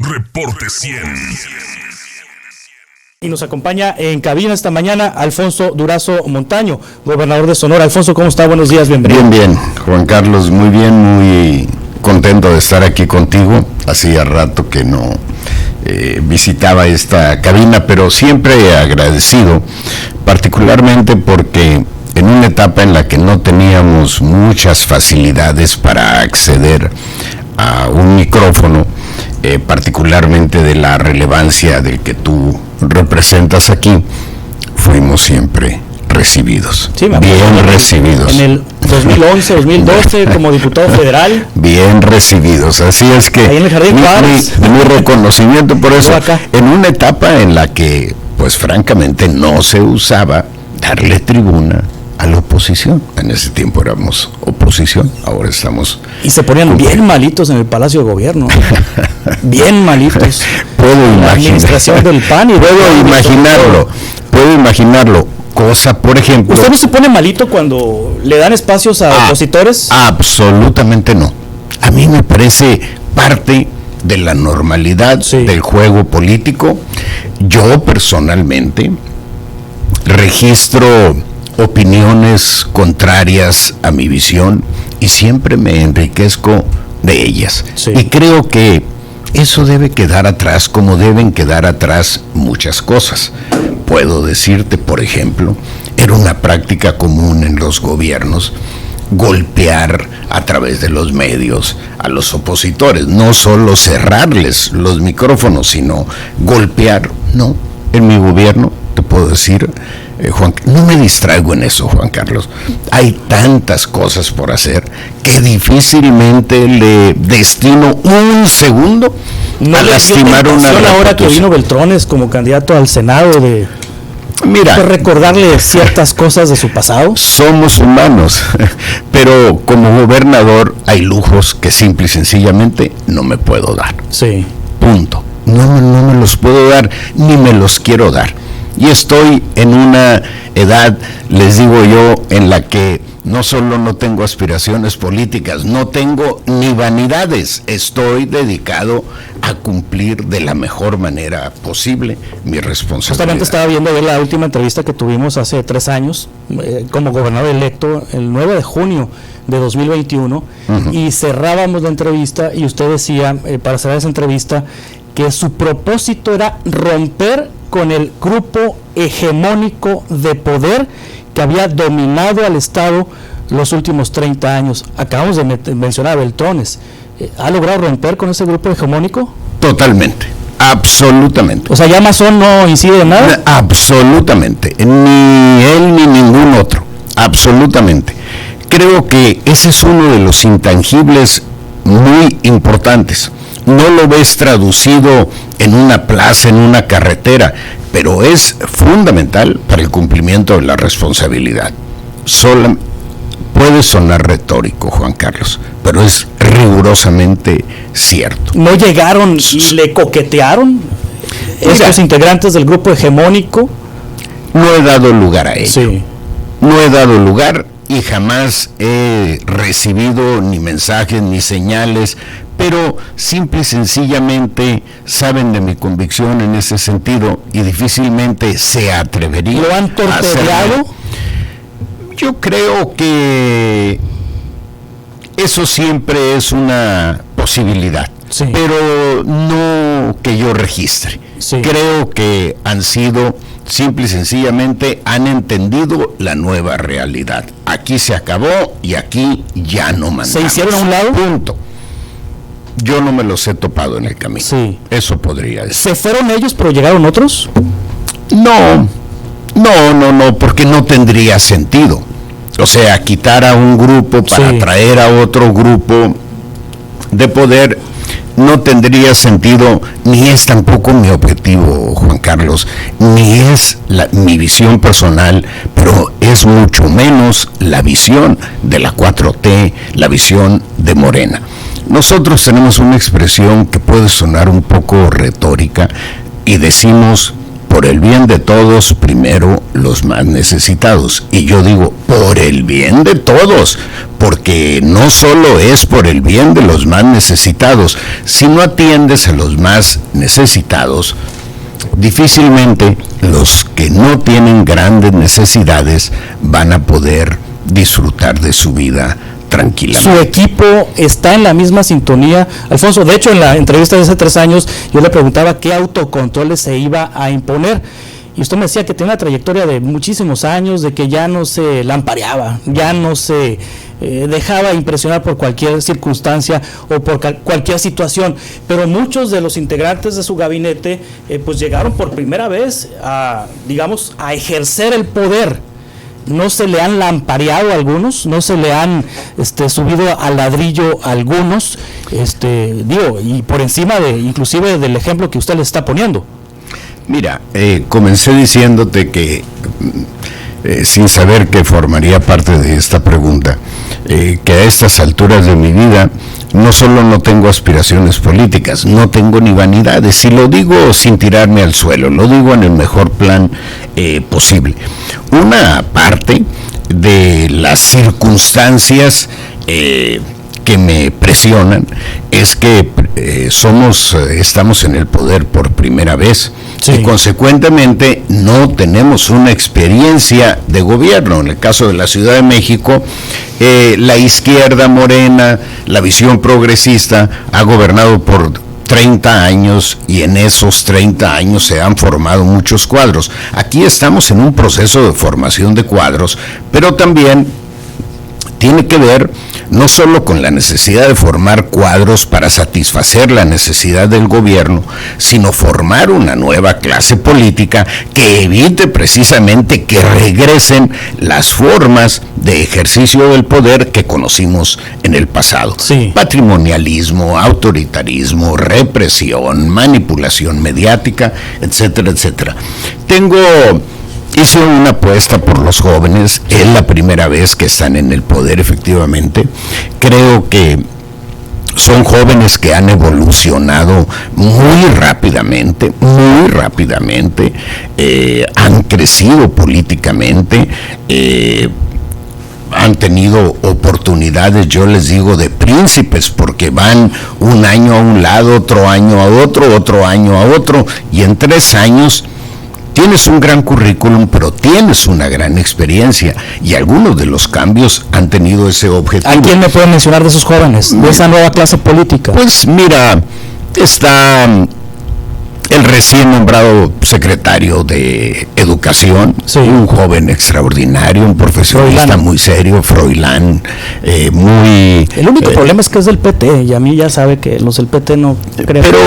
Reporte 100. Y nos acompaña en cabina esta mañana Alfonso Durazo Montaño, gobernador de Sonora. Alfonso, ¿cómo está? Buenos días, bienvenido. Bien, Juan Carlos, muy bien, muy contento de estar aquí contigo. Hacía rato que no visitaba esta cabina, pero siempre agradecido, particularmente porque en una etapa en la que no teníamos muchas facilidades para acceder a un micrófono, particularmente de la relevancia del que tú representas aquí, fuimos siempre recibidos, sí, bien recibidos. En el 2011, 2012, como diputado federal. Bien recibidos, así es que ahí en el Jardín Juárez. mi reconocimiento por eso, en una etapa en la que, pues francamente, no se usaba darle tribuna a la oposición. En ese tiempo éramos oposición, ahora estamos... Y se ponían bien malitos en el Palacio de Gobierno. Bien malitos. Puedo imaginar. La administración del PAN y puedo imaginarlo. Cosa, por ejemplo... ¿Usted no se pone malito cuando le dan espacios a opositores? Absolutamente no. A mí me parece parte de la normalidad del juego político. Yo personalmente registro opiniones contrarias a mi visión y siempre me enriquezco de ellas. Y creo que eso debe quedar atrás, como deben quedar atrás muchas cosas. Puedo decirte, por ejemplo, era una práctica común en los gobiernos golpear a través de los medios a los opositores, no solo cerrarles los micrófonos, sino golpear. No, en mi gobierno, te puedo decir, Juan, no me distraigo en eso, Juan Carlos. Hay tantas cosas por hacer que difícilmente le destino un segundo a lastimar una reputación. Ahora que vino Beltrones como candidato al Senado de recordarle ciertas cosas de su pasado. Somos humanos, pero como gobernador hay lujos que simple y sencillamente no me puedo dar. Sí. Punto. No me los puedo dar, ni me los quiero dar. Y estoy en una edad, les digo yo, en la que no solo no tengo aspiraciones políticas, no tengo ni vanidades, estoy dedicado a cumplir de la mejor manera posible mi responsabilidad. Justamente estaba viendo la última entrevista que tuvimos hace 3 años, como gobernador electo, el 9 de junio de 2021, y cerrábamos la entrevista y usted decía, para cerrar esa entrevista, que su propósito era romper con el grupo hegemónico de poder que había dominado al Estado los últimos 30 años. Acabamos de mencionar a Beltrones. ¿Ha logrado romper con ese grupo hegemónico? Totalmente, absolutamente. O sea, ¿ya Mazón no incide en nada? Absolutamente, ni él ni ningún otro, absolutamente. Creo que ese es uno de los intangibles muy importantes. No lo ves traducido en una plaza, en una carretera, pero es fundamental para el cumplimiento de la responsabilidad. Puede sonar retórico, Juan Carlos, pero es rigurosamente cierto. ¿No llegaron y le coquetearon estos integrantes del grupo hegemónico? No he dado lugar a ello. Sí. No he dado lugar y jamás he recibido ni mensajes ni señales, pero simple y sencillamente saben de mi convicción en ese sentido y difícilmente se atrevería. ¿Lo han torpedeado? Yo creo que eso siempre es una posibilidad, pero no que yo registre. Creo que han sido, simple y sencillamente, han entendido la nueva realidad. Aquí se acabó y aquí ya no mandamos. ¿Se hicieron a un lado? Punto. Yo no me los he topado en el camino. Sí. Eso podría decir. ¿Se fueron ellos, pero llegaron otros? No, porque no tendría sentido. O sea, quitar a un grupo para traer a otro grupo de poder no tendría sentido, ni es tampoco mi objetivo, Juan Carlos, ni es mi visión personal, pero es mucho menos la visión de la 4T, la visión de Morena. Nosotros tenemos una expresión que puede sonar un poco retórica y decimos por el bien de todos, primero los más necesitados. Y yo digo, por el bien de todos, porque no solo es por el bien de los más necesitados. Si no atiendes a los más necesitados, difícilmente los que no tienen grandes necesidades van a poder disfrutar de su vida tranquilamente. Su equipo está en la misma sintonía, Alfonso. De hecho, en la entrevista de hace 3 años, yo le preguntaba qué autocontroles se iba a imponer. Y usted me decía que tiene una trayectoria de muchísimos años, de que ya no se lampareaba, ya no se dejaba impresionar por cualquier circunstancia o por cualquier situación. Pero muchos de los integrantes de su gabinete pues llegaron por primera vez a, digamos, a ejercer el poder. No se le han lampareado a algunos, no se le han subido al ladrillo a algunos, y por encima de inclusive del ejemplo que usted le está poniendo. Mira, comencé diciéndote que, sin saber que formaría parte de esta pregunta, que a estas alturas de mi vida no solo no tengo aspiraciones políticas, no tengo ni vanidades, y lo digo sin tirarme al suelo, lo digo en el mejor plan posible. Una parte de las circunstancias que me presionan es que estamos en el poder por primera vez, sí, y consecuentemente no tenemos una experiencia de gobierno. En el caso de la Ciudad de México, la izquierda morena, la visión progresista ha gobernado por 30 años, y en esos 30 años se han formado muchos cuadros. Aquí estamos en un proceso de formación de cuadros, pero también tiene que ver no solo con la necesidad de formar cuadros para satisfacer la necesidad del gobierno, sino formar una nueva clase política que evite precisamente que regresen las formas de ejercicio del poder que conocimos en el pasado. Sí. Patrimonialismo, autoritarismo, represión, manipulación mediática, etcétera, etcétera. Hice una apuesta por los jóvenes, es la primera vez que están en el poder, efectivamente. Creo que son jóvenes que han evolucionado muy rápidamente, han crecido políticamente, han tenido oportunidades, yo les digo, de príncipes, porque van un año a un lado, otro año a otro año a otro, y en 3 años tienes un gran currículum, pero tienes una gran experiencia, y algunos de los cambios han tenido ese objetivo. ¿A quién me puede mencionar de esos jóvenes, de esa nueva clase política? Pues mira, está el recién nombrado secretario de Educación, sí, un joven extraordinario, un profesionista Froilán, muy serio, Froilán, muy... El único problema es que es del PT, y a mí ya sabe que los del PT no creen. Pero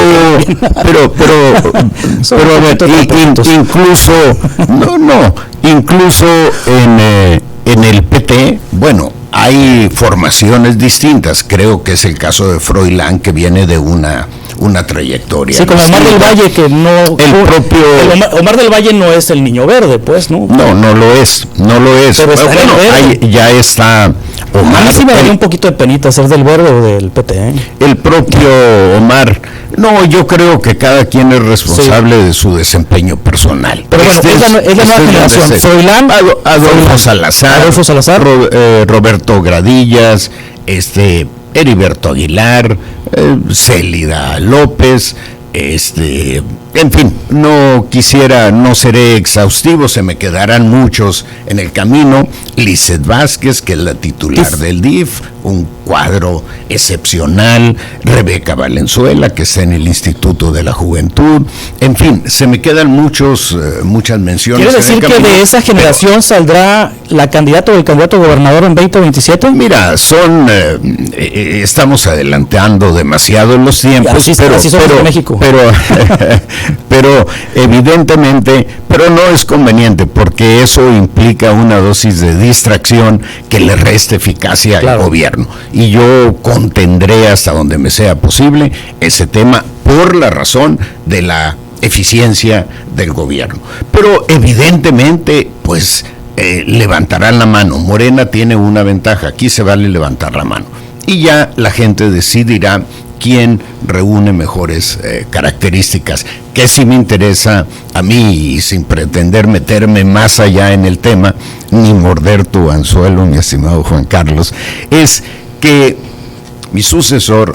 a ver, incluso en el PT, bueno, hay formaciones distintas. Creo que es el caso de Froilán, que viene de una trayectoria. Sí, con Omar del Valle, que no... Omar del Valle no es el niño verde, pues, ¿no? No lo es. Pero ya está Omar. A mí sí me daría un poquito de penita ser del verde o del PT, El propio Omar. No, yo creo que cada quien es responsable, sí, de su desempeño personal. Pero bueno, es la nueva generación. Froilán, Adolfo Salazar, Roberto Gradillas, Heriberto Aguilar, Célida López, en fin, no seré exhaustivo, se me quedarán muchos en el camino. Lizeth Vázquez, que es la titular del DIF, un cuadro excepcional. Rebeca Valenzuela, que está en el Instituto de la Juventud. En fin, se me quedan muchas menciones. ¿Quiere decir que de esa generación saldrá la candidata o el candidato a gobernador en 2027? Mira, estamos adelantando demasiado los tiempos, pero evidentemente, pero no es conveniente, porque eso implica una dosis de distracción que le reste eficacia, claro, al gobierno. Y yo contendré hasta donde me sea posible ese tema por la razón de la eficiencia del gobierno. Pero evidentemente, pues, levantarán la mano. Morena tiene una ventaja, aquí se vale levantar la mano. Y ya la gente decidirá quién reúne mejores características. Que sí me interesa a mí, y sin pretender meterme más allá en el tema, ni morder tu anzuelo, mi estimado Juan Carlos, es que mi sucesora,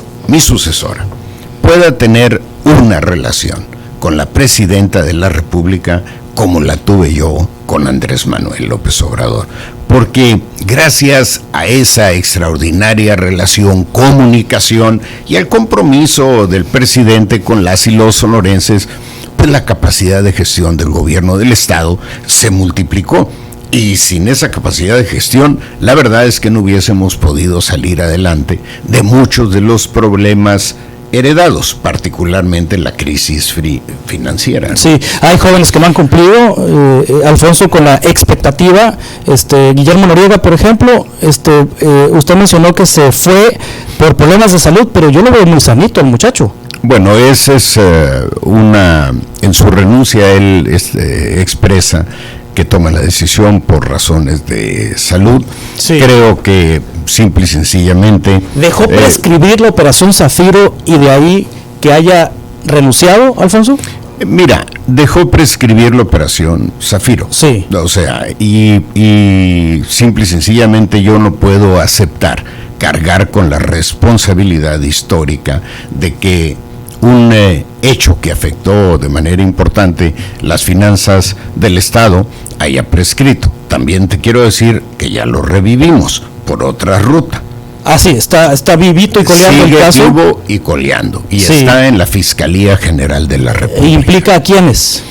pueda tener una relación con la presidenta de la República como la tuve yo con Andrés Manuel López Obrador, porque gracias a esa extraordinaria relación, comunicación y al compromiso del presidente con las y los sonorenses, pues la capacidad de gestión del gobierno del estado se multiplicó. Y sin esa capacidad de gestión, la verdad es que no hubiésemos podido salir adelante de muchos de los problemas heredados, particularmente la crisis financiera. Sí, hay jóvenes que no han cumplido, Alfonso, con la expectativa. Guillermo Noriega, por ejemplo, usted mencionó que se fue por problemas de salud, pero yo lo veo muy sanito el muchacho. Bueno, esa es en su renuncia él expresa que toma la decisión por razones de salud. Sí. Creo que simple y sencillamente dejó prescribir la operación Zafiro, y de ahí que haya renunciado, Alfonso. Mira, dejó prescribir la operación Zafiro. Sí. O sea, y simple y sencillamente yo no puedo aceptar cargar con la responsabilidad histórica de que un hecho que afectó de manera importante las finanzas del Estado haya prescrito. También te quiero decir que ya lo revivimos por otra ruta. Ah, sí, está vivito y coleando el caso. Sigue vivo y coleando, y sí, está en la Fiscalía General de la República. ¿Implica a quiénes?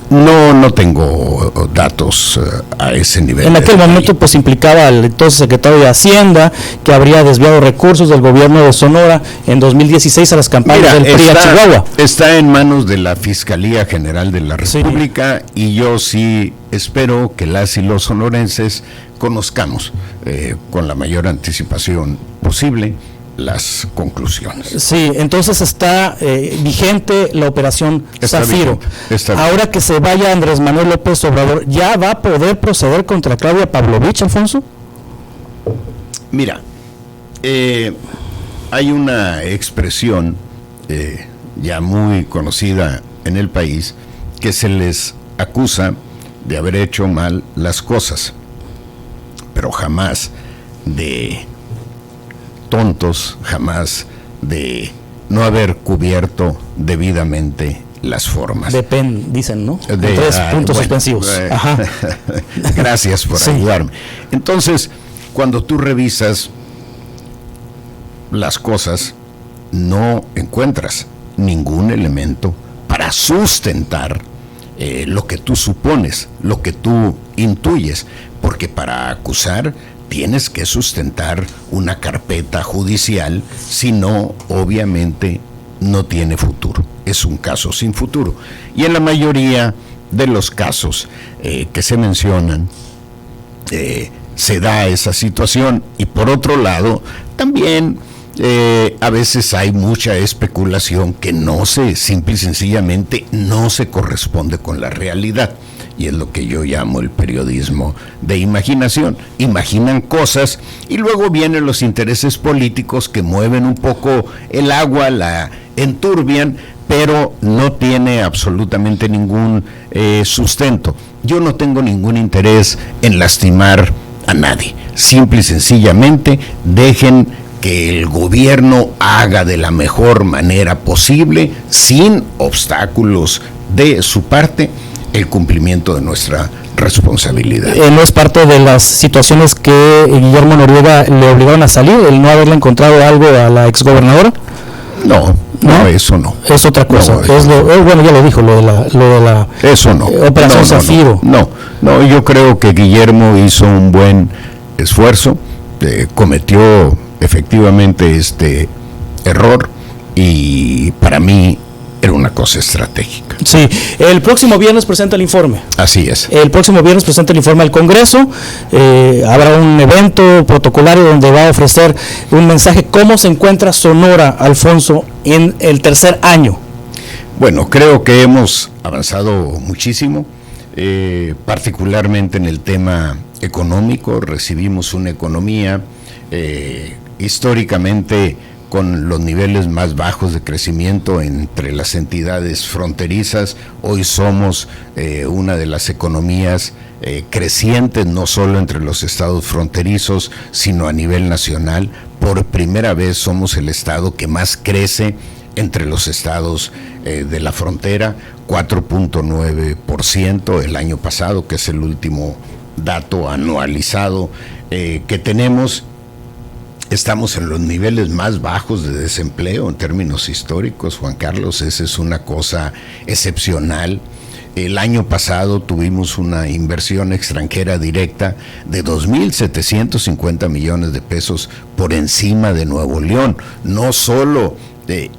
No tengo datos a ese nivel. En aquel momento pues implicaba al entonces secretario de Hacienda, que habría desviado recursos del gobierno de Sonora en 2016 a las campañas del PRI a Chihuahua. Está en manos de la Fiscalía General de la República, sí. Y yo sí espero que las y los sonorenses conozcamos con la mayor anticipación posible las conclusiones. Sí, entonces está vigente la operación Zafiro. Ahora que se vaya Andrés Manuel López Obrador, ¿ya va a poder proceder contra Claudia Pavlovich, Alfonso? Mira, hay una expresión ya muy conocida en el país, que se les acusa de haber hecho mal las cosas, pero jamás de tontos, jamás de no haber cubierto debidamente las formas. Dicen, ¿no? De 3 puntos suspensivos. Ajá. Gracias por ayudarme. Entonces, cuando tú revisas las cosas, no encuentras ningún elemento para sustentar lo que tú supones, lo que tú intuyes, porque para acusar tienes que sustentar una carpeta judicial, si no, obviamente no tiene futuro. Es un caso sin futuro. Y en la mayoría de los casos que se mencionan, se da esa situación. Y por otro lado, también a veces hay mucha especulación que simple y sencillamente no se corresponde con la realidad. Y es lo que yo llamo el periodismo de imaginación. Imaginan cosas y luego vienen los intereses políticos que mueven un poco el agua, la enturbian, pero no tiene absolutamente ningún sustento. Yo no tengo ningún interés en lastimar a nadie. Simple y sencillamente dejen que el gobierno haga de la mejor manera posible, sin obstáculos de su parte, el cumplimiento de nuestra responsabilidad. ¿No es parte de las situaciones que Guillermo Noriega le obligaron a salir, el no haberle encontrado algo a la exgobernadora? No, eso no. Es otra cosa. Bueno, ya lo dijo, lo de la eso no. Operación Zafiro. No, yo creo que Guillermo hizo un buen esfuerzo, cometió efectivamente este error, y para mí era una cosa estratégica. Sí, el próximo viernes presenta el informe. Así es. El próximo viernes presenta el informe al Congreso. Habrá un evento protocolario donde va a ofrecer un mensaje. ¿Cómo se encuentra Sonora, Alfonso, en el tercer año? Bueno, creo que hemos avanzado muchísimo, particularmente en el tema económico. Recibimos una economía históricamente con los niveles más bajos de crecimiento entre las entidades fronterizas. Hoy somos una de las economías crecientes, no solo entre los estados fronterizos, sino a nivel nacional. Por primera vez somos el estado que más crece entre los estados de la frontera, 4.9% el año pasado, que es el último dato anualizado que tenemos. Estamos en los niveles más bajos de desempleo en términos históricos, Juan Carlos. Esa es una cosa excepcional. El año pasado tuvimos una inversión extranjera directa de 2.750 millones de pesos por encima de Nuevo León. No solo,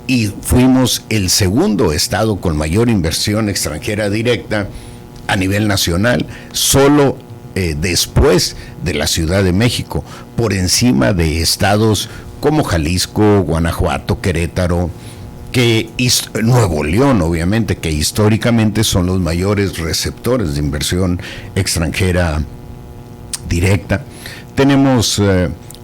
y fuimos el segundo estado con mayor inversión extranjera directa a nivel nacional, solo después de la Ciudad de México, por encima de estados como Jalisco, Guanajuato, Querétaro, Nuevo León, obviamente, que históricamente son los mayores receptores de inversión extranjera directa. Tenemos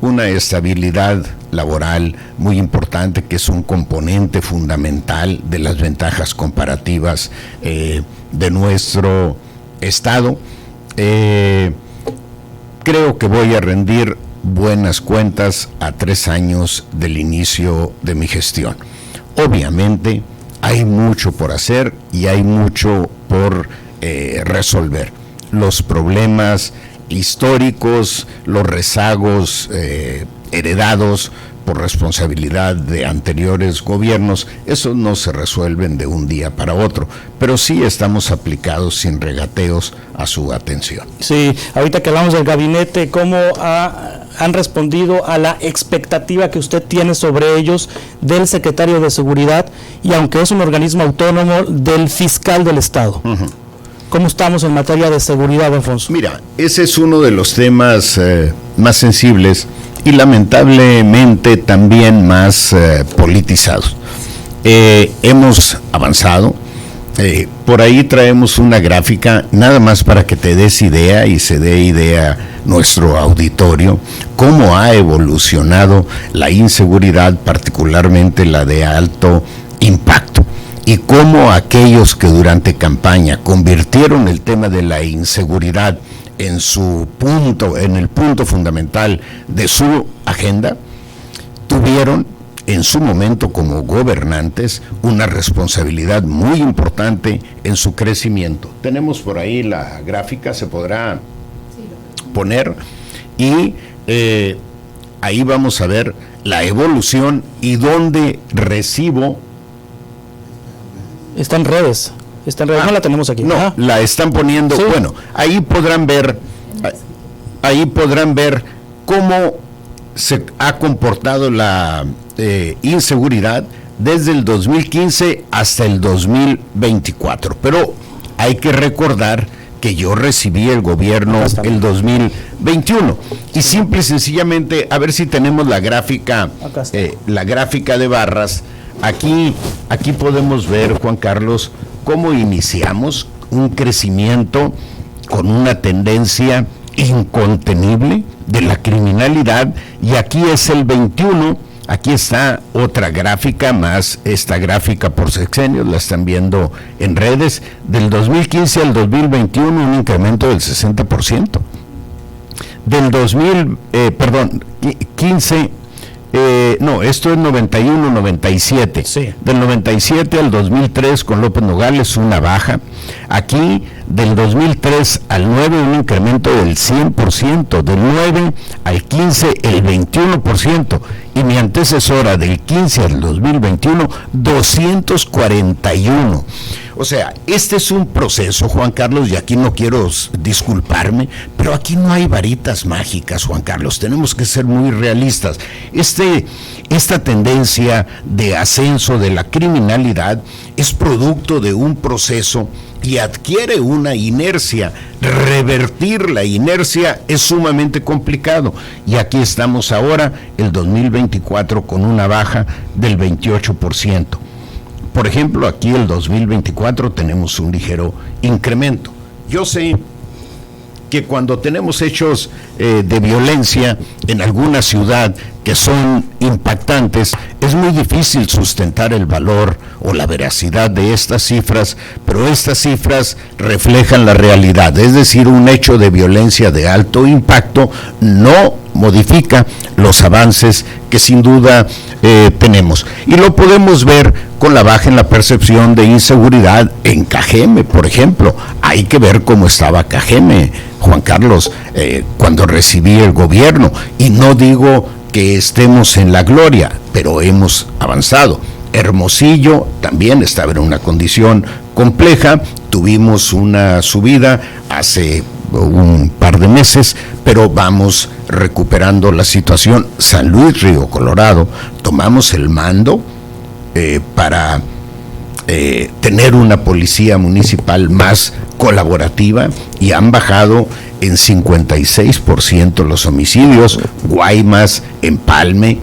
una estabilidad laboral muy importante, que es un componente fundamental de las ventajas comparativas de nuestro estado. Creo que voy a rendir buenas cuentas a 3 años del inicio de mi gestión. Obviamente hay mucho por hacer y hay mucho por resolver. Los problemas históricos, los rezagos heredados por responsabilidad de anteriores gobiernos, esos no se resuelven de un día para otro, pero sí estamos aplicados sin regateos a su atención. Sí, ahorita que hablamos del gabinete, ¿cómo han respondido a la expectativa que usted tiene sobre ellos del secretario de Seguridad y, aunque es un organismo autónomo, del fiscal del Estado? Uh-huh. ¿Cómo estamos en materia de seguridad, Alfonso? Mira, ese es uno de los temas más sensibles y lamentablemente también más politizados. Hemos avanzado. Por ahí traemos una gráfica, nada más para que te des idea y se dé idea nuestro auditorio, cómo ha evolucionado la inseguridad, particularmente la de alto impacto, y cómo aquellos que durante campaña convirtieron el tema de la inseguridad en el punto fundamental de su agenda, tuvieron en su momento como gobernantes una responsabilidad muy importante en su crecimiento. Tenemos por ahí la gráfica, se podrá poner, y ahí vamos a ver la evolución y dónde recibo. Está en redes. No la tenemos aquí. No, la están poniendo. ¿Sí? Bueno, ahí podrán ver cómo se ha comportado la inseguridad desde el 2015 hasta el 2024. Pero hay que recordar que yo recibí el gobierno el 2021 y simple y sencillamente, a ver si tenemos la gráfica de barras. Aquí podemos ver, Juan Carlos, cómo iniciamos un crecimiento con una tendencia incontenible de la criminalidad, y aquí es el 21, aquí está otra gráfica más, esta gráfica por sexenios, la están viendo en redes, del 2015 al 2021 un incremento del 60%, del 15, esto es 91-97. Sí. Del 97 al 2003 con López Nogales una baja. Aquí del 2003 al 9 un incremento del 100%, del 9 al 15 el 21%, y mi antecesora del 15 al 2021 241. O sea, este es un proceso, Juan Carlos, y aquí no quiero disculparme, pero aquí no hay varitas mágicas, Juan Carlos, tenemos que ser muy realistas. Esta tendencia de ascenso de la criminalidad es producto de un proceso y adquiere una inercia. Revertir la inercia es sumamente complicado, y aquí estamos ahora, el 2024, con una baja del 28%. Por ejemplo, aquí el 2024 tenemos un ligero incremento. Yo sé que cuando tenemos hechos de violencia en alguna ciudad que son impactantes, Es muy difícil sustentar el valor o la veracidad de estas cifras, pero estas cifras reflejan la realidad, es decir, un hecho de violencia de alto impacto no modifica los avances que sin duda tenemos. Y lo podemos ver con la baja en la percepción de inseguridad en Cajeme, por ejemplo. Hay que ver cómo estaba Cajeme, Juan Carlos, cuando recibí el gobierno, y no digo que estemos en la gloria, pero hemos avanzado. Hermosillo también estaba en una condición compleja, tuvimos una subida hace un par de meses, pero vamos recuperando la situación. San Luis Río Colorado, tomamos el mando para tener una policía municipal más colaborativa y han bajado en 56% los homicidios. Guaymas, Empalme.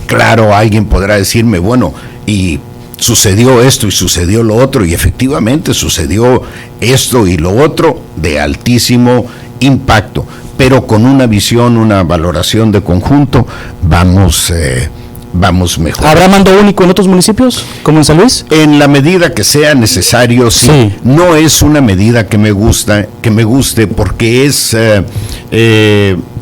Claro, alguien podrá decirme, bueno, y sucedió esto y sucedió lo otro, y efectivamente sucedió esto y lo otro de altísimo impacto, pero con una visión, una valoración de conjunto, vamos mejor. ¿Habrá mando único en otros municipios, como en San Luis? En la medida que sea necesario, sí. No es una medida que me guste, porque es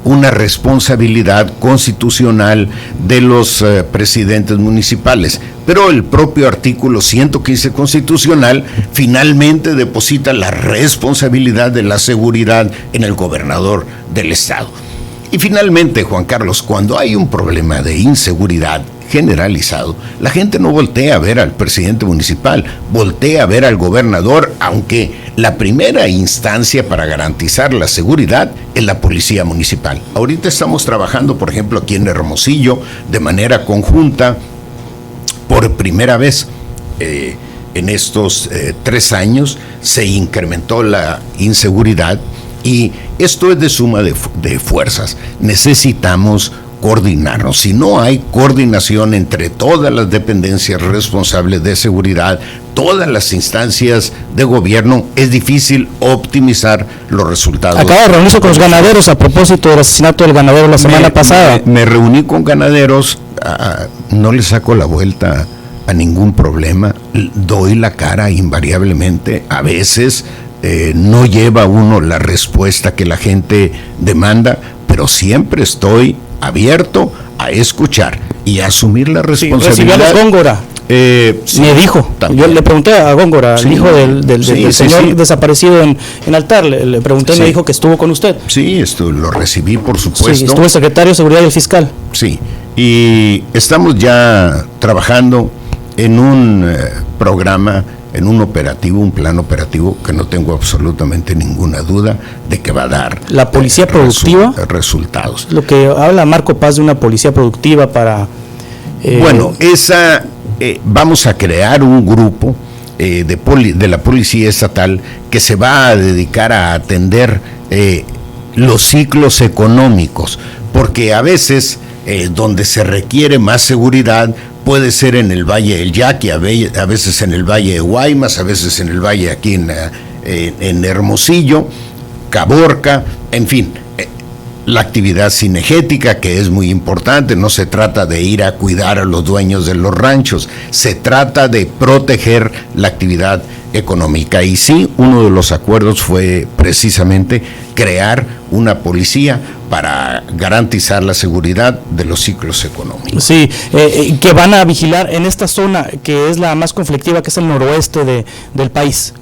una responsabilidad constitucional de los presidentes municipales. Pero el propio artículo 115 constitucional finalmente deposita la responsabilidad de la seguridad en el gobernador del estado. Y finalmente, Juan Carlos, cuando hay un problema de inseguridad generalizado, la gente no voltea a ver al presidente municipal, voltea a ver al gobernador, aunque la primera instancia para garantizar la seguridad es la policía municipal. Ahorita estamos trabajando, por ejemplo, aquí en Hermosillo, de manera conjunta, por primera vez en estos 3 años se incrementó la inseguridad. Y esto es de suma de fuerzas. Necesitamos coordinarnos. Si no hay coordinación entre todas las dependencias responsables de seguridad, todas las instancias de gobierno, es difícil optimizar los resultados. Acaba de reunirse con los ganaderos a propósito del asesinato del ganadero la semana pasada. Me reuní con ganaderos, no les saco la vuelta a ningún problema, doy la cara invariablemente. A veces no lleva uno la respuesta que la gente demanda, pero siempre estoy abierto a escuchar y a asumir la responsabilidad. Recibimos Góngora. Sí, me dijo, también. Yo le pregunté a Góngora, el hijo del señor desaparecido en Altar, le pregunté y me dijo que estuvo con usted. Sí, lo recibí, por supuesto. Sí, estuvo el secretario de Seguridad y el fiscal. Sí, y estamos ya trabajando en un programa, en un operativo, un plan operativo que no tengo absolutamente ninguna duda de que va a dar la policía productiva, resultados. Lo que habla Marco Paz de una policía productiva para... Bueno, vamos a crear un grupo de la policía estatal que se va a dedicar a atender los ciclos económicos, porque a veces donde se requiere más seguridad puede ser en el Valle del Yaqui, a veces en el Valle de Guaymas, a veces en el Valle aquí en Hermosillo, Caborca, en fin, la actividad cinegética, que es muy importante. No se trata de ir a cuidar a los dueños de los ranchos, se trata de proteger la actividad económica. Y sí, uno de los acuerdos fue precisamente crear una policía para garantizar la seguridad de los ciclos económicos. Sí, que van a vigilar en esta zona que es la más conflictiva, que es el noroeste del país.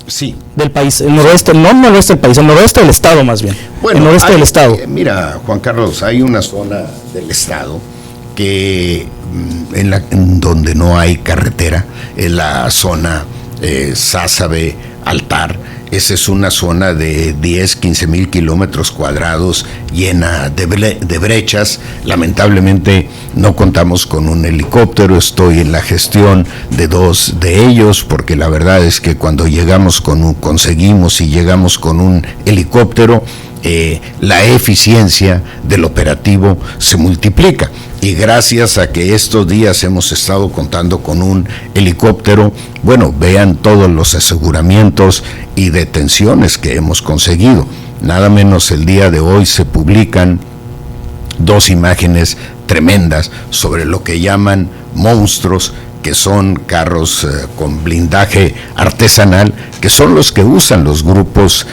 Sí. Del país, el noroeste, no el noroeste del país, el noroeste del estado más bien. Bueno, el noroeste del estado. Mira, Juan Carlos, hay una zona del estado que en donde no hay carretera, es la zona Sázabe, Altar. Esa es una zona de 10-15 mil kilómetros cuadrados llena de brechas. Lamentablemente no contamos con un helicóptero. Estoy en la gestión de 2 de ellos, porque la verdad es que cuando conseguimos y llegamos con un helicóptero, la eficiencia del operativo se multiplica. Y gracias a que estos días hemos estado contando con un helicóptero, bueno, vean todos los aseguramientos y detenciones que hemos conseguido. Nada menos el día de hoy se publican 2 imágenes tremendas sobre lo que llaman monstruos, que son carros con blindaje artesanal, que son los que usan los grupos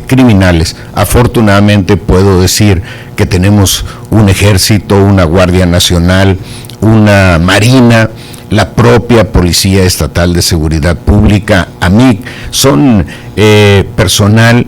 criminales. Afortunadamente puedo decir que tenemos un ejército, una Guardia Nacional, una Marina, la propia Policía Estatal de Seguridad Pública, AMIC, son personal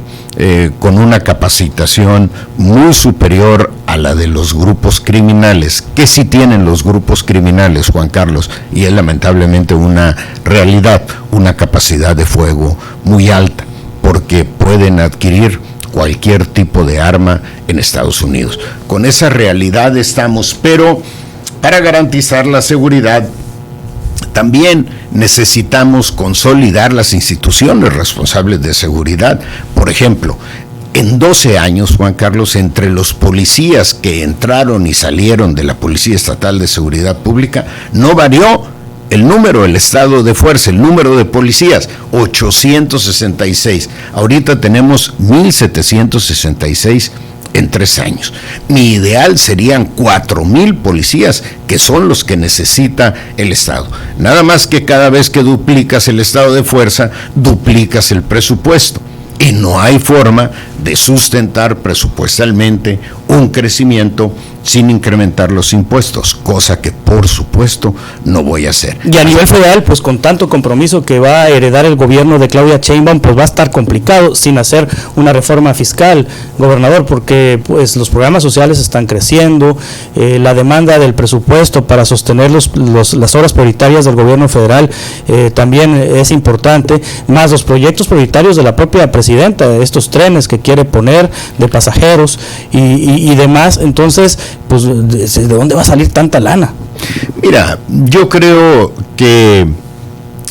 con una capacitación muy superior a la de los grupos criminales, que sí tienen los grupos criminales, Juan Carlos, y es lamentablemente una realidad, una capacidad de fuego muy alta, porque pueden adquirir cualquier tipo de arma en Estados Unidos. Con esa realidad estamos, pero para garantizar la seguridad, también necesitamos consolidar las instituciones responsables de seguridad. Por ejemplo, en 12 años, Juan Carlos, entre los policías que entraron y salieron de la Policía Estatal de Seguridad Pública, no varió el número, el estado de fuerza, el número de policías, 866. Ahorita tenemos 1,766 en 3 años. Mi ideal serían 4,000 policías, que son los que necesita el Estado. Nada más que cada vez que duplicas el estado de fuerza, duplicas el presupuesto. Y no hay forma de sustentar presupuestalmente un crecimiento sin incrementar los impuestos, cosa que por supuesto no voy a hacer. Y a nivel federal, pues con tanto compromiso que va a heredar el gobierno de Claudia Sheinbaum, pues va a estar complicado sin hacer una reforma fiscal, gobernador, porque pues los programas sociales están creciendo, la demanda del presupuesto para sostener las obras prioritarias del gobierno federal también es importante, más los proyectos prioritarios de la propia presidenta, de estos trenes que quiere poner de pasajeros y demás. Entonces, pues, ¿de dónde va a salir tanta lana? Mira, yo creo que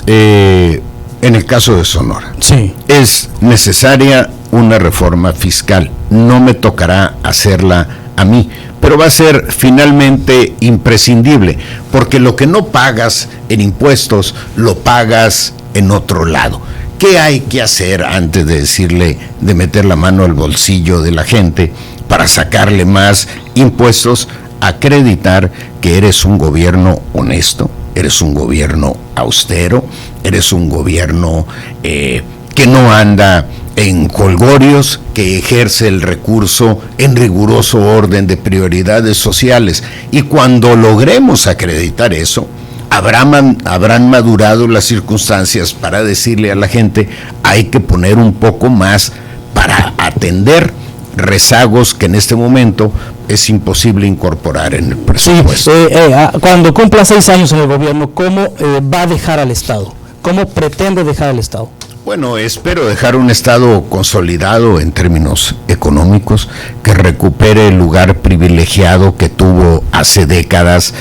en el caso de Sonora, sí, es necesaria una reforma fiscal. No me tocará hacerla a mí, pero va a ser finalmente imprescindible, porque lo que no pagas en impuestos, lo pagas en otro lado. ¿Qué hay que hacer antes de meter la mano al bolsillo de la gente para sacarle más impuestos? Acreditar que eres un gobierno honesto, eres un gobierno austero, eres un gobierno que no anda en jolgorios, que ejerce el recurso en riguroso orden de prioridades sociales. Y cuando logremos acreditar eso, habrán madurado las circunstancias para decirle a la gente, hay que poner un poco más para atender rezagos que en este momento es imposible incorporar en el presupuesto. Sí, cuando cumpla 6 años en el gobierno, ¿cómo va a dejar al Estado? ¿Cómo pretende dejar al Estado? Bueno, espero dejar un Estado consolidado en términos económicos, que recupere el lugar privilegiado que tuvo hace décadas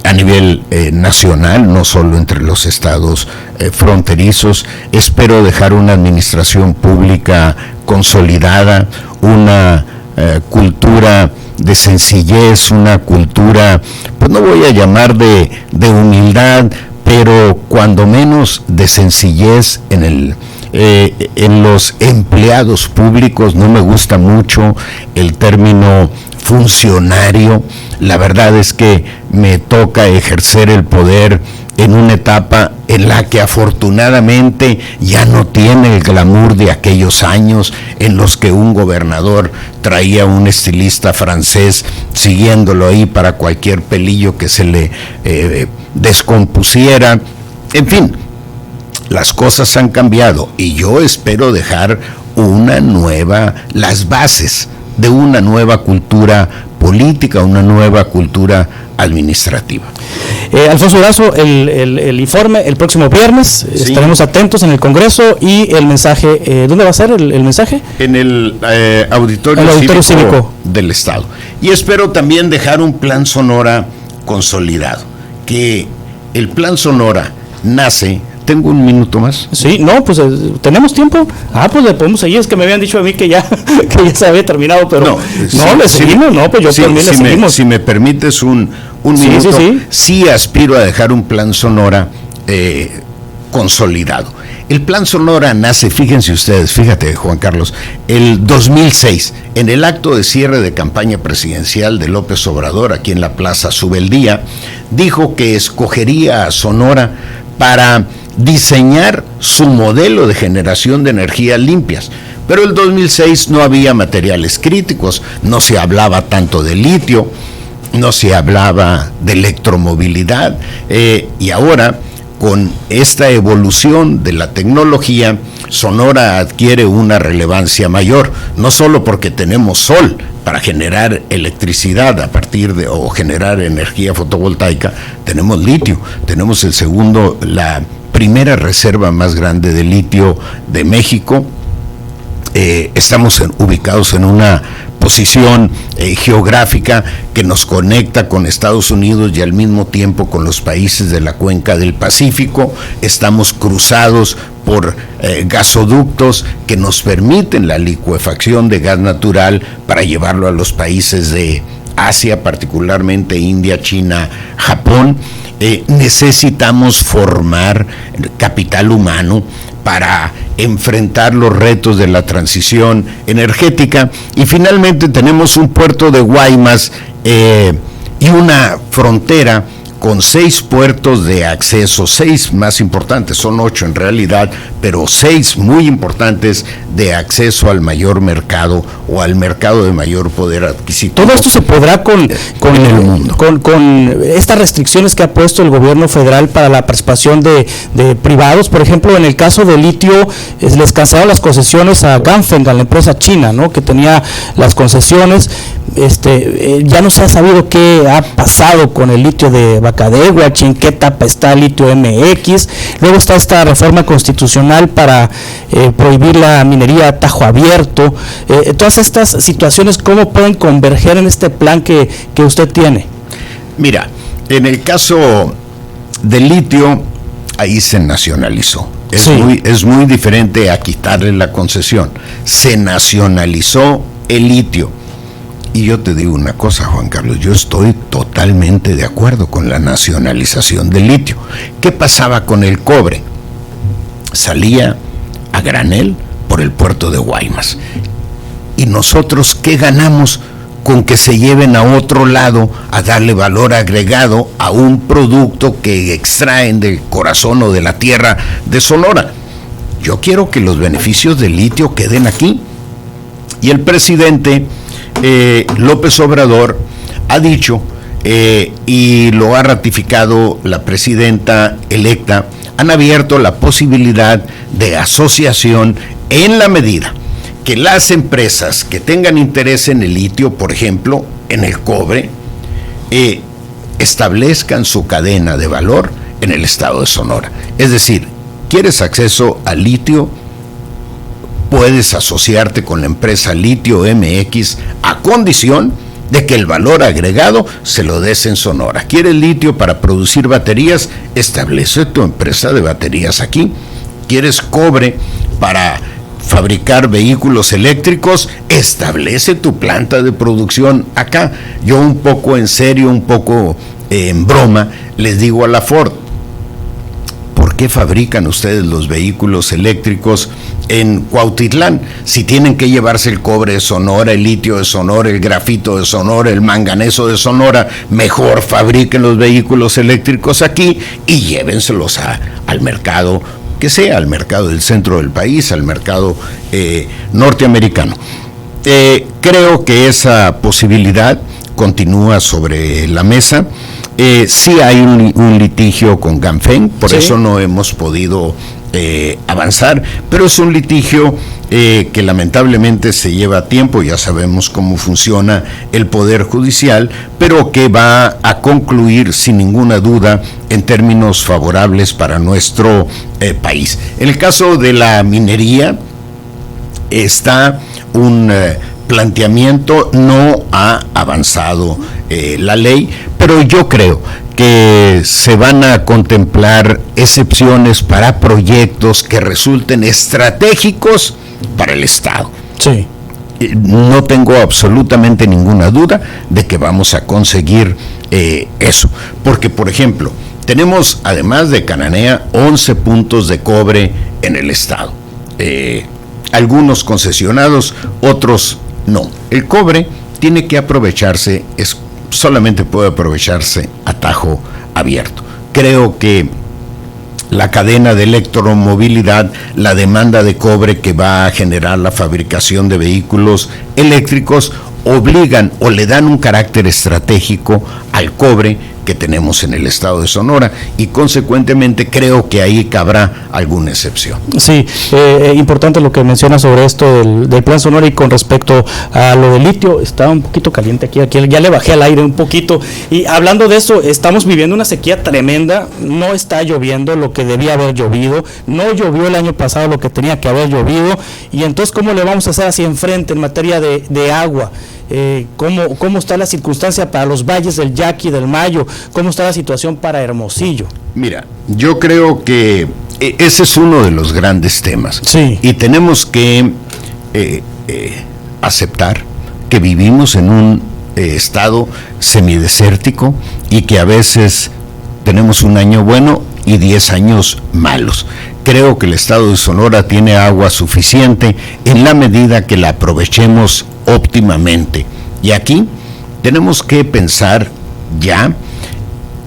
a nivel nacional, no solo entre los estados fronterizos. Espero dejar una administración pública consolidada, una cultura de sencillez, una cultura, pues no voy a llamar de humildad, pero cuando menos de sencillez en los empleados públicos. No me gusta mucho el término funcionario. La verdad es que me toca ejercer el poder en una etapa en la que afortunadamente ya no tiene el glamour de aquellos años en los que un gobernador traía un estilista francés siguiéndolo ahí para cualquier pelillo que se le descompusiera. En fin, las cosas han cambiado y yo espero dejar las bases de una nueva cultura política, una nueva cultura administrativa. Alfonso Durazo, el informe el próximo viernes, sí. Estaremos atentos en el Congreso y el mensaje, ¿dónde va a ser el mensaje? En el auditorio cívico del Estado. Y espero también dejar un plan Sonora consolidado, que el plan Sonora nace. ¿Tengo un minuto más? Sí, no, pues tenemos tiempo. Pues le podemos seguir. Es que me habían dicho a mí que ya se había terminado, pero le seguimos. Pues yo también le seguimos. Si me permites un minuto, sí aspiro a dejar un plan Sonora consolidado. El Plan Sonora nace, fíjate Juan Carlos, el 2006, en el acto de cierre de campaña presidencial de López Obrador, aquí en la Plaza Subeldía, dijo que escogería a Sonora para diseñar su modelo de generación de energías limpias. Pero el 2006 no había materiales críticos, no se hablaba tanto de litio, no se hablaba de electromovilidad, y ahora, con esta evolución de la tecnología, Sonora adquiere una relevancia mayor, no solo porque tenemos sol para generar electricidad o generar energía fotovoltaica, tenemos litio, tenemos la primera reserva más grande de litio de México. Estamos ubicados en una posición geográfica que nos conecta con Estados Unidos y al mismo tiempo con los países de la cuenca del Pacífico. Estamos cruzados por gasoductos que nos permiten la licuefacción de gas natural para llevarlo a los países de Asia, particularmente India, China, Japón. Necesitamos formar capital humano para enfrentar los retos de la transición energética, y finalmente tenemos un puerto de Guaymas y una frontera con 6 puertos de acceso, 6 más importantes, son 8 en realidad, pero 6 muy importantes de acceso al mayor mercado o al mercado de mayor poder adquisitivo. Todo esto se podrá con el mundo. Con estas restricciones que ha puesto el gobierno federal para la participación de privados. Por ejemplo, en el caso de litio, les cancelaron las concesiones a Ganfeng, a la empresa china, ¿no?, que tenía las concesiones. Ya no se ha sabido qué ha pasado con el litio de Bacadehuachi, en qué etapa está el litio MX. Luego está esta reforma constitucional para prohibir la minería a tajo abierto. Todas estas situaciones, ¿cómo pueden converger en este plan que usted tiene? Mira, en el caso del litio, ahí se nacionalizó. Es muy diferente a quitarle la concesión. Se nacionalizó el litio. Y yo te digo una cosa, Juan Carlos, yo estoy totalmente de acuerdo con la nacionalización del litio. ¿Qué pasaba con el cobre? Salía a granel por el puerto de Guaymas. ¿Y nosotros qué ganamos con que se lleven a otro lado a darle valor agregado a un producto que extraen del corazón o de la tierra de Sonora? Yo quiero que los beneficios del litio queden aquí. Y el presidente López Obrador ha dicho, y lo ha ratificado la presidenta electa, han abierto la posibilidad de asociación en la medida que las empresas que tengan interés en el litio, por ejemplo, en el cobre, establezcan su cadena de valor en el estado de Sonora. Es decir, ¿quieres acceso al litio? Puedes asociarte con la empresa Litio MX a condición de que el valor agregado se lo des en Sonora. ¿Quieres litio para producir baterías? Establece tu empresa de baterías aquí. ¿Quieres cobre para fabricar vehículos eléctricos? Establece tu planta de producción acá. Yo, un poco en serio, un poco en broma, les digo a la Ford: ¿por qué fabrican ustedes los vehículos eléctricos en Cuautitlán si tienen que llevarse el cobre de Sonora, el litio de Sonora, el grafito de Sonora, el manganeso de Sonora? Mejor fabriquen los vehículos eléctricos aquí y llévenselos al mercado que sea, al mercado del centro del país, al mercado norteamericano. Creo que esa posibilidad continúa sobre la mesa. Sí hay un litigio con Ganfeng, por eso no hemos podido avanzar, pero es un litigio que lamentablemente se lleva tiempo. Ya sabemos cómo funciona el Poder Judicial, pero que va a concluir sin ninguna duda en términos favorables para nuestro país. En el caso de la minería está un planteamiento, no ha avanzado la ley, pero yo creo que se van a contemplar excepciones para proyectos que resulten estratégicos para el Estado. Sí. No tengo absolutamente ninguna duda de que vamos a conseguir eso, porque, por ejemplo, Tenemos, además de Cananea, 11 puntos de cobre en el estado. Algunos concesionados, otros no. El cobre tiene que aprovecharse, solamente puede aprovecharse a tajo abierto. Creo que la cadena de electromovilidad, la demanda de cobre que va a generar la fabricación de vehículos eléctricos, obligan o le dan un carácter estratégico al cobre que tenemos en el estado de Sonora, y consecuentemente creo que ahí cabrá alguna excepción. Sí, importante lo que menciona sobre esto del Plan Sonora, y con respecto a lo del litio, está un poquito caliente aquí ya le bajé al aire un poquito, y hablando de eso, estamos viviendo una sequía tremenda, no está lloviendo lo que debía haber llovido, no llovió el año pasado lo que tenía que haber llovido, y entonces ¿cómo le vamos a hacer hacia enfrente en materia de agua? ¿Cómo está la circunstancia para los valles del Yaqui, del Mayo? ¿Cómo está la situación para Hermosillo? Mira, yo creo que ese es uno de los grandes temas. Sí. Y tenemos que aceptar que vivimos en un estado semidesértico y que a veces tenemos un año bueno y 10 años malos. Creo que el estado de Sonora tiene agua suficiente en la medida que la aprovechemos óptimamente. Y aquí tenemos que pensar ya,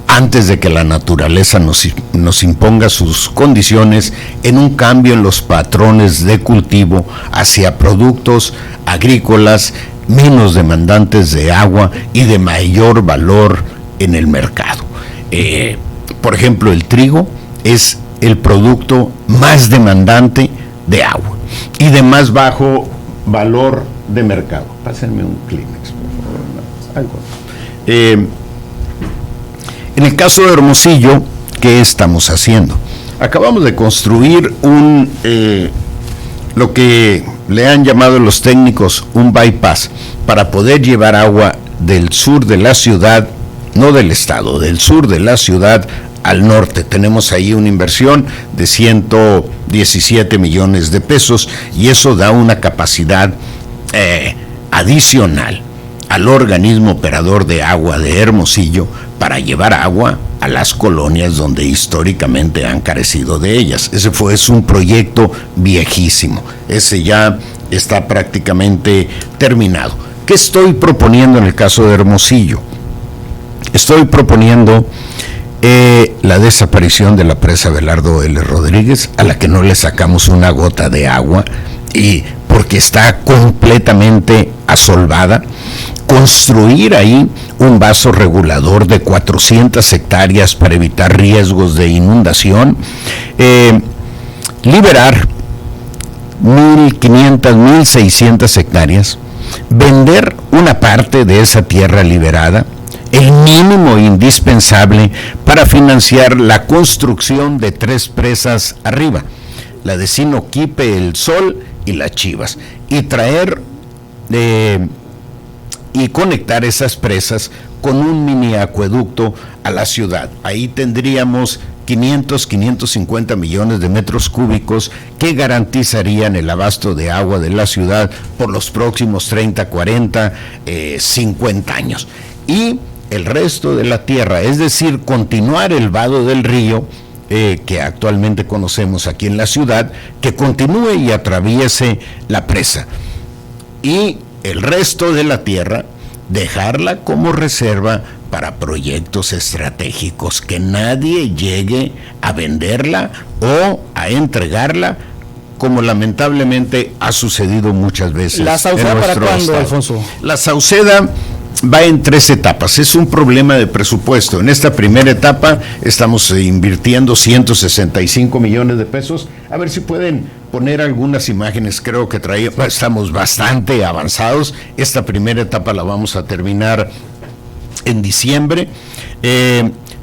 antes de que la naturaleza nos imponga sus condiciones, en un cambio en los patrones de cultivo hacia productos agrícolas menos demandantes de agua y de mayor valor en el mercado. Por ejemplo, el trigo es el producto más demandante de agua y de más bajo valor de mercado. Pásenme un Kleenex, por favor. En el caso de Hermosillo, ¿qué estamos haciendo? Acabamos de construir lo que le han llamado los técnicos un bypass, para poder llevar agua del sur de la ciudad, no del estado, del sur de la ciudad al norte. Tenemos ahí una inversión de 117 millones de pesos, y eso da una capacidad adicional al organismo operador de agua de Hermosillo para llevar agua a las colonias donde históricamente han carecido de ellas. Es un proyecto viejísimo, ese ya está prácticamente terminado. ¿Qué estoy proponiendo en el caso de Hermosillo? Estoy proponiendo la desaparición de la presa Belardo L. Rodríguez, a la que no le sacamos una gota de agua, y porque está completamente asolvada. Construir ahí un vaso regulador de 400 hectáreas para evitar riesgos de inundación, liberar 1.500, 1.600 hectáreas, vender una parte de esa tierra liberada, el mínimo indispensable para financiar la construcción de 3 presas arriba, la de Sinoquipe, El Sol y Las Chivas, y traer y conectar esas presas con un mini acueducto a la ciudad. Ahí tendríamos 550 millones de metros cúbicos que garantizarían el abasto de agua de la ciudad por los próximos 30, 40, 50 años. Y el resto de la tierra, es decir, continuar el vado del río que actualmente conocemos aquí en la ciudad, que continúe y atraviese la presa. Y el resto de la tierra, dejarla como reserva para proyectos estratégicos, que nadie llegue a venderla o a entregarla, como lamentablemente ha sucedido muchas veces. ¿La Sauceda para cuándo, Alfonso? La Sauceda va en 3 etapas, es un problema de presupuesto. En esta primera etapa estamos invirtiendo 165 millones de pesos. A ver si pueden poner algunas imágenes, creo que estamos bastante avanzados. Esta primera etapa la vamos a terminar en diciembre,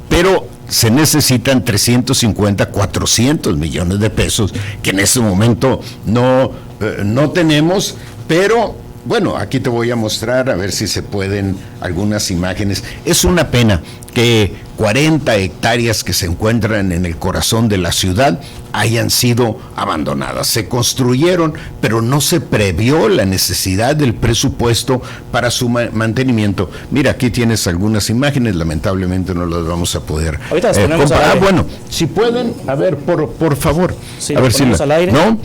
pero se necesitan 350, 400 millones de pesos, que en este momento no tenemos, pero bueno, aquí te voy a mostrar a ver si se pueden algunas imágenes. Es una pena que 40 hectáreas que se encuentran en el corazón de la ciudad hayan sido abandonadas. Se construyeron, pero no se previó la necesidad del presupuesto para su mantenimiento. Mira, aquí tienes algunas imágenes, lamentablemente no las vamos a poder comparar. Bueno, si pueden, a ver, por favor. Sí, a ver si al aire. ¿no?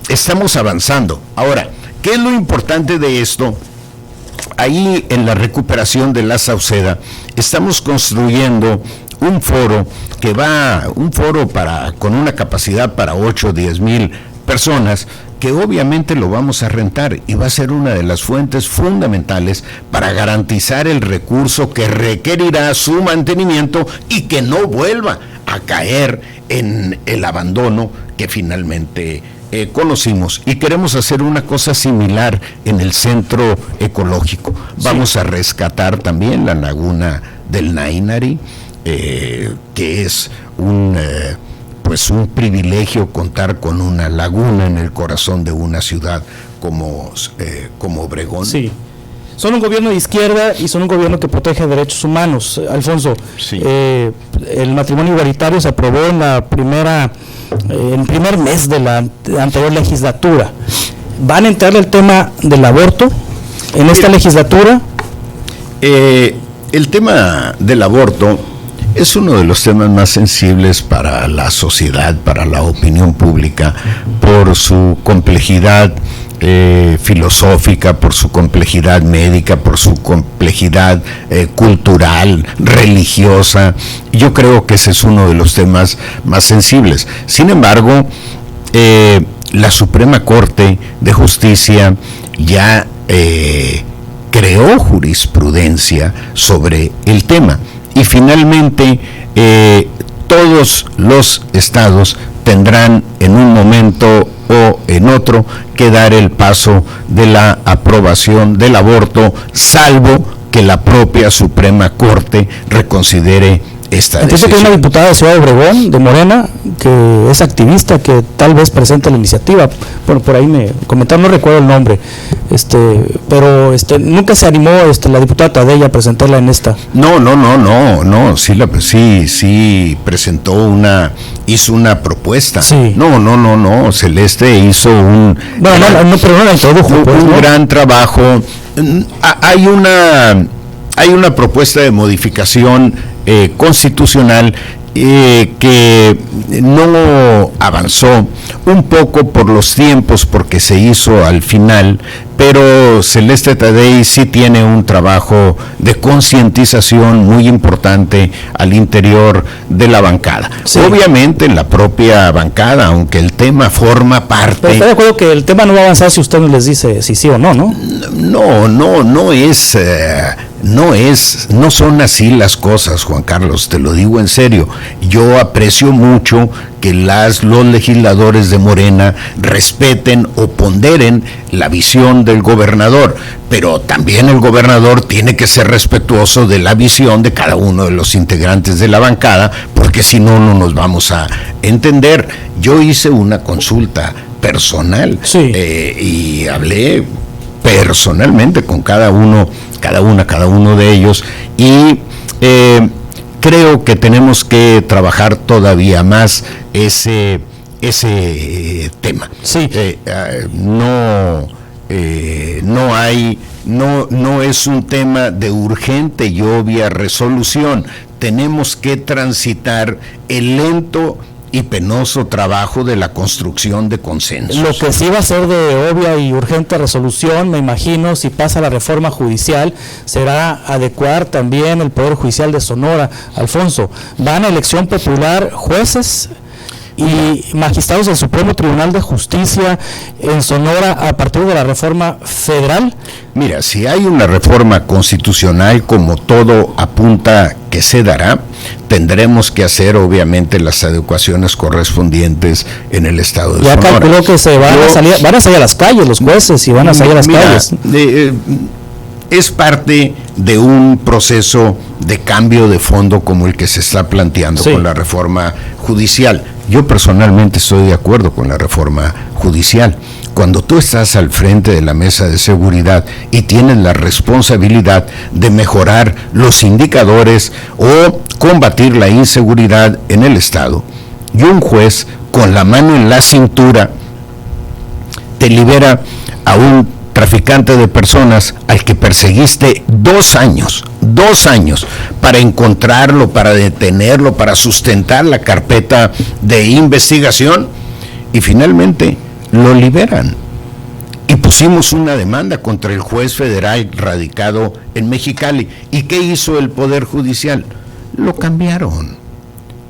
Estamos avanzando. Ahora, ¿qué es lo importante de esto? Ahí en la recuperación de la Sauceda estamos construyendo un foro con una capacidad para 8 o 10 mil personas, que obviamente lo vamos a rentar y va a ser una de las fuentes fundamentales para garantizar el recurso que requerirá su mantenimiento y que no vuelva a caer en el abandono que finalmente conocimos. Y queremos hacer una cosa similar en el centro ecológico. Vamos a rescatar también la laguna del Nainari, que es un privilegio contar con una laguna en el corazón de una ciudad como Obregón. Sí. Son un gobierno de izquierda y son un gobierno que protege derechos humanos. Alfonso, sí. El matrimonio igualitario se aprobó en el primer mes de la anterior legislatura. ¿Van a entrar el tema del aborto en esta legislatura? El tema del aborto es uno de los temas más sensibles para la sociedad, para la opinión pública, por su complejidad filosófica, por su complejidad médica, por su complejidad cultural, religiosa. Yo creo que ese es uno de los temas más sensibles. Sin embargo, la Suprema Corte de Justicia ya creó jurisprudencia sobre el tema y finalmente todos los estados tendrán en un momento o en otro que dar el paso de la aprobación del aborto, salvo que la propia Suprema Corte reconsidere esta decisión. Entonces, que hay una diputada de Ciudad Obregón, de Morena, que es activista, que tal vez presente la iniciativa. Bueno, por ahí me comentaron, no recuerdo el nombre, pero nunca se animó la diputada Tadella a presentarla en esta. No, sí hizo una propuesta. Sí. No, Celeste hizo un gran trabajo. Hay una propuesta de modificación constitucional que no avanzó, un poco por los tiempos, porque se hizo al final, pero Celeste Tadei sí tiene un trabajo de concientización muy importante al interior de la bancada. Sí. Obviamente en la propia bancada, aunque el tema forma parte... Pero está de acuerdo que el tema no va a avanzar si usted no les dice si sí o no, ¿no? No son así las cosas, Juan Carlos, te lo digo en serio. Yo aprecio mucho que los legisladores de Morena respeten o ponderen la visión del gobernador, pero también el gobernador tiene que ser respetuoso de la visión de cada uno de los integrantes de la bancada, porque si no, no nos vamos a entender. Yo hice una consulta personal, sí, y hablé personalmente con cada uno de ellos, y creo que tenemos que trabajar todavía más ese tema. Sí. No es un tema de urgente y obvia resolución. Tenemos que transitar el lento y penoso trabajo de la construcción de consensos. Lo que sí va a ser de obvia y urgente resolución, me imagino, si pasa la reforma judicial, será adecuar también el Poder Judicial de Sonora. Alfonso, ¿van a elección popular jueces y magistrados del Supremo Tribunal de Justicia en Sonora a partir de la reforma federal? Mira, si hay una reforma constitucional, como todo apunta que se dará, tendremos que hacer obviamente las adecuaciones correspondientes en el estado de Sonora. Ya calculó que van a salir a las calles los jueces y van a salir a las calles. Es parte de un proceso de cambio de fondo como el que se está planteando, sí, con la reforma judicial. Yo personalmente estoy de acuerdo con la reforma judicial. cuando tú estás al frente de la mesa de seguridad y tienes la responsabilidad de mejorar los indicadores o combatir la inseguridad en el Estado, y un juez con la mano en la cintura te libera a un traficante de personas al que perseguiste 2 años para encontrarlo, para detenerlo, para sustentar la carpeta de investigación, y finalmente lo liberan. Y pusimos una demanda contra el juez federal radicado en Mexicali. ¿Y qué hizo el Poder Judicial? Lo cambiaron.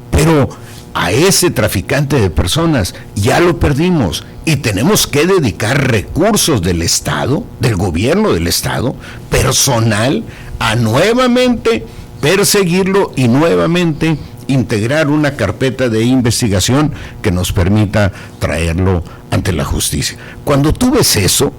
Pero a ese traficante de personas ya lo perdimos y tenemos que dedicar recursos del Estado, del gobierno del Estado, personal, a nuevamente perseguirlo y nuevamente integrar una carpeta de investigación que nos permita traerlo ante la justicia. Cuando tú ves eso,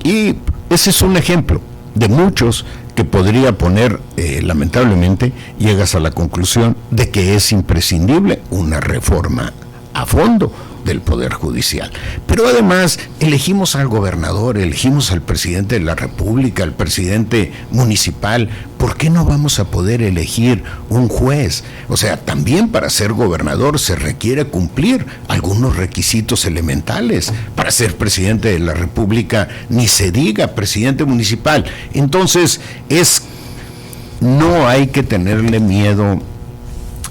y ese es un ejemplo de muchos que podría poner, lamentablemente, llegas a la conclusión de que es imprescindible una reforma a fondo del Poder Judicial. Pero además elegimos al gobernador, elegimos al presidente de la República, al presidente municipal. ¿Por qué no vamos a poder elegir un juez? O sea, también para ser gobernador se requiere cumplir algunos requisitos elementales. Para ser presidente de la República, ni se diga presidente municipal. Entonces, no hay que tenerle miedo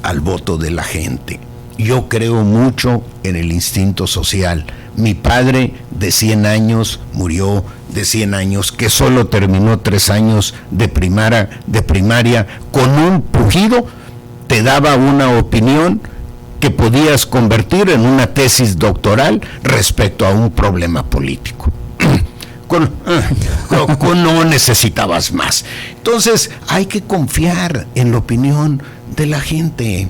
al voto de la gente. Yo creo mucho en el instinto social. Mi padre de 100 años murió de 100 años, que solo terminó 3 años de primaria, con un pujido te daba una opinión que podías convertir en una tesis doctoral respecto a un problema político. No necesitabas más. Entonces hay que confiar en la opinión de la gente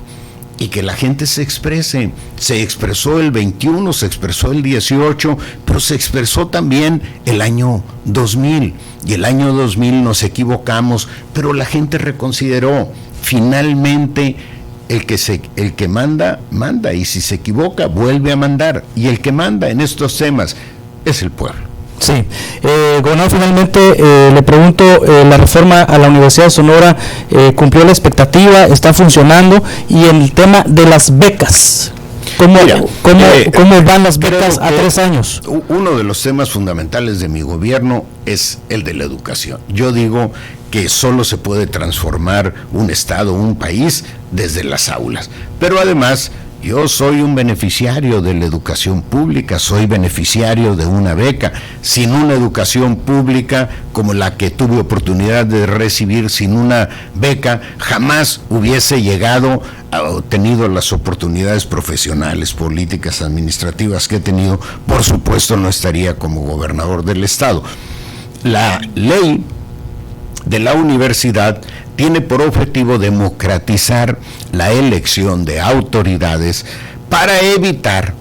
y que la gente se exprese. Se expresó el 21, se expresó el 18, pero se expresó también el año 2000. Y el año 2000 nos equivocamos, pero la gente reconsideró. Finalmente, el que manda, manda, y si se equivoca, vuelve a mandar. Y el que manda en estos temas es el pueblo. Sí, gobernador, finalmente le pregunto, la reforma a la Universidad de Sonora cumplió la expectativa, está funcionando, y en el tema de las becas, ¿cómo van las becas a 3 años? Uno de los temas fundamentales de mi gobierno es el de la educación. Yo digo que solo se puede transformar un estado, un país, desde las aulas, pero además yo soy un beneficiario de la educación pública, soy beneficiario de una beca. Sin una educación pública como la que tuve oportunidad de recibir, sin una beca, jamás hubiese llegado a tenido las oportunidades profesionales, políticas, administrativas que he tenido. Por supuesto, no estaría como gobernador del estado. La ley de la universidad tiene por objetivo democratizar la elección de autoridades para evitar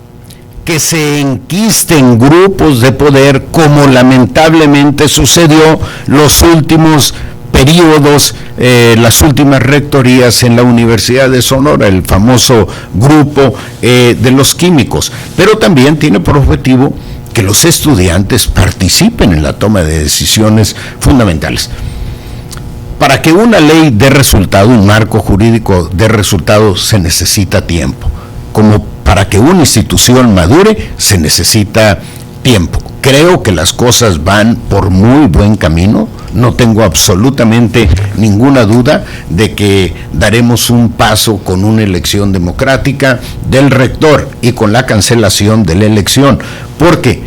que se enquisten grupos de poder, como lamentablemente sucedió los últimos periodos, las últimas rectorías en la Universidad de Sonora, el famoso grupo de los químicos. Pero también tiene por objetivo que los estudiantes participen en la toma de decisiones fundamentales. Para que una ley dé resultado, un marco jurídico dé resultado, se necesita tiempo. Como para que una institución madure, se necesita tiempo. Creo que las cosas van por muy buen camino. No tengo absolutamente ninguna duda de que daremos un paso con una elección democrática del rector y con la cancelación de la elección, porque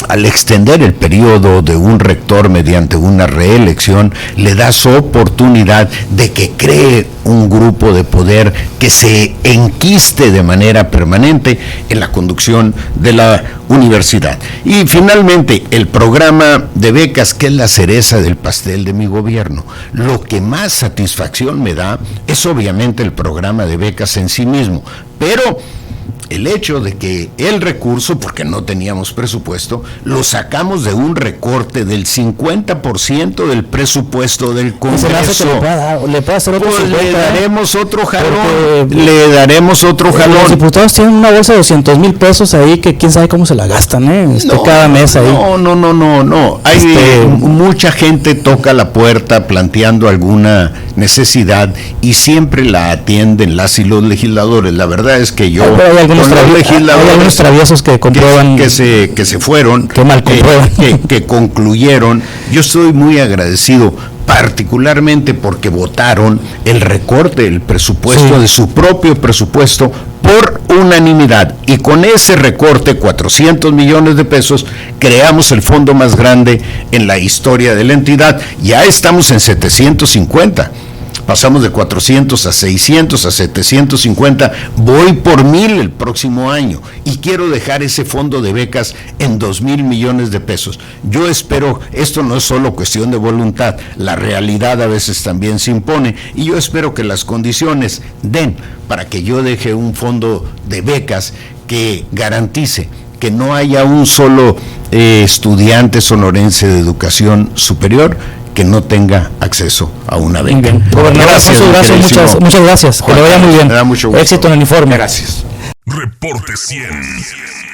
al extender el periodo de un rector mediante una reelección, le das oportunidad de que cree un grupo de poder que se enquiste de manera permanente en la conducción de la universidad. Y finalmente, el programa de becas, que es la cereza del pastel de mi gobierno. Lo que más satisfacción me da es obviamente el programa de becas en sí mismo, pero el hecho de que el recurso, porque no teníamos presupuesto, lo sacamos de un recorte del 50% del presupuesto del Congreso. Le puede hacer otro pues 50, le daremos otro jalón. Porque le daremos otro jalón. Los diputados tienen una bolsa de 200,000 pesos ahí que quién sabe cómo se la gastan, cada mes ahí. No. Hay mucha gente toca la puerta planteando alguna necesidad y siempre la atienden las y los legisladores. La verdad es que yo hay algunos traviesos que comprueban que se fueron, que mal comprueban, que concluyeron. Yo estoy muy agradecido, particularmente porque votaron el recorte del presupuesto, de su propio presupuesto, por unanimidad, y con ese recorte, 400 millones de pesos, creamos el fondo más grande en la historia de la entidad. Ya estamos en 750. Pasamos de 400 a 600 a 750, voy por 1,000 el próximo año y quiero dejar ese fondo de becas en 2,000 millones de pesos. Yo espero, esto no es solo cuestión de voluntad, la realidad a veces también se impone, y yo espero que las condiciones den para que yo deje un fondo de becas que garantice que no haya un solo estudiante sonorense de educación superior que no tenga acceso a una beca. Gobernador, muchas gracias. Que le vaya muy bien. Me da mucho gusto. Éxito en el informe. Gracias. Reporte 100.